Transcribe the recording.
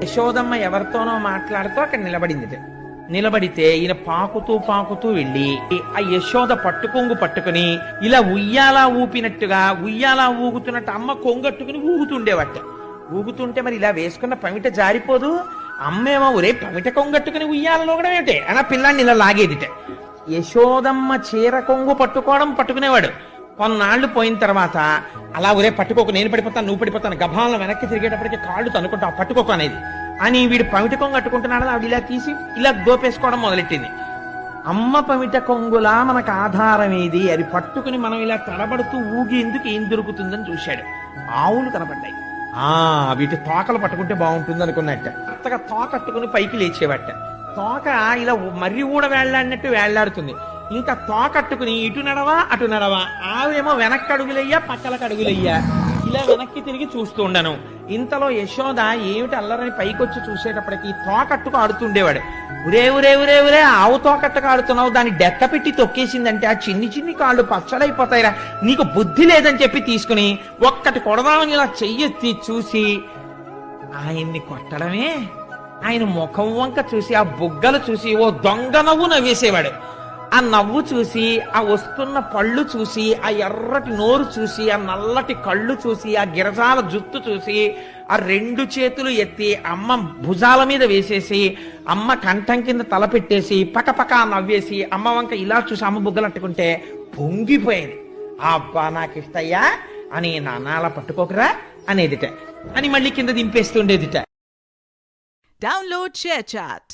యశోదమ్మ ఎవరితోనో మాట్లాడుతూ అక్కడ నిలబడింది. నిలబడితే ఈయన పాకుతూ పాకుతూ వెళ్ళి ఆ యశోద పట్టుకొంగు పట్టుకుని ఇలా ఉయ్యాలా ఊపినట్టుగా ఉయ్యాలా ఊగుతున్నట్టు అమ్మ కొంగట్టుకుని ఊగుతుండేవట. ఊగుతుంటే మరి ఇలా వేసుకున్న పమిట జారిపోదు. అమ్మేమో ఒరే పమిట కొంగట్టుకుని ఉయ్యాలలో కూడా ఏమిటే అన్న పిల్లాన్ని ఇలా లాగేదిట. యశోదమ్మ చీర కొంగు పట్టుకునేవాడు. కొన్నాళ్లు పోయిన తర్వాత అలా ఒరే పట్టుకోకు, నేను పడిపోతాను, నువ్వు పడిపోతాను, గభాలను వెనక్కి తిరిగేటప్పటికి కాళ్ళు తనుకుంటా పట్టుకోకు అనేది. అని వీడు పమిట కొంగు కట్టుకుంటున్నాడు. ఆవిడ ఇలా తీసి ఇలా దోపేసుకోవడం మొదలెట్టింది. అమ్మ పమిట కొంగులా మనకు ఆధారం ఏది, అది పట్టుకుని మనం ఇలా తడబడుతూ ఊగేందుకు ఏం దొరుకుతుందని చూశాడు. ఆవులు కనపడ్డాయి. వీటి తోకలు పట్టుకుంటే బాగుంటుంది అనుకున్నట్ట. కొత్తగా తోకట్టుకుని పైకి లేచేవట. తోక ఇలా మర్రి ఊడ వేళ్లాడినట్టు వేళ్లాడుతుంది. ఇంకా తోకట్టుకుని ఇటు నడవా అటు నడవా. ఆవేమో వెనక్కి అడుగులయ్యా పక్కలకు అడుగులయ్యా ఇలా వెనక్కి తిరిగి చూస్తూ ఉండను. ఇంతలో యశోద ఏమిటి అల్లరని పైకొచ్చి చూసేటప్పటికి తోకట్టుకు ఆడుతుండేవాడు. ఉరే ఉరే ఉరే ఉరే ఆవు తోకట్టుకు ఆడుతున్నావు, దాన్ని డెక్క పెట్టి తొక్కేసిందంటే ఆ చిన్ని చిన్ని కాళ్ళు పచ్చడైపోతాయిరా, నీకు బుద్ధి లేదని చెప్పి తీసుకుని ఒక్కటి కొడదామని ఇలా చెయ్యెత్తి చూసి ఆయన్ని కొట్టడమే. ఆయన ముఖం వంక చూసి ఆ బుగ్గలు చూసి ఓ దొంగ నవ్వు నవ్వేసేవాడు. ఆ నవ్వు చూసి, ఆ వస్తున్న పళ్ళు చూసి, ఆ ఎర్రటి నోరు చూసి, ఆ నల్లటి కళ్ళు చూసి, ఆ గిరజాల జుత్తు చూసి, ఆ రెండు చేతులు ఎత్తి అమ్మ భుజాల మీద వేసేసి అమ్మ కంఠం కింద తల పెట్టేసి పకపక నవ్వేసి అమ్మ వంక ఇలా చూసి అమ్మ బుగ్గలట్టుకుంటే పొంగిపోయేది. అబ్బా నాకిష్టయ్యా అని, నాన్న అలా పట్టుకోకరా అనేదిట అని మళ్ళీ కింద దింపేస్తుండేదిట. Download ShareChat.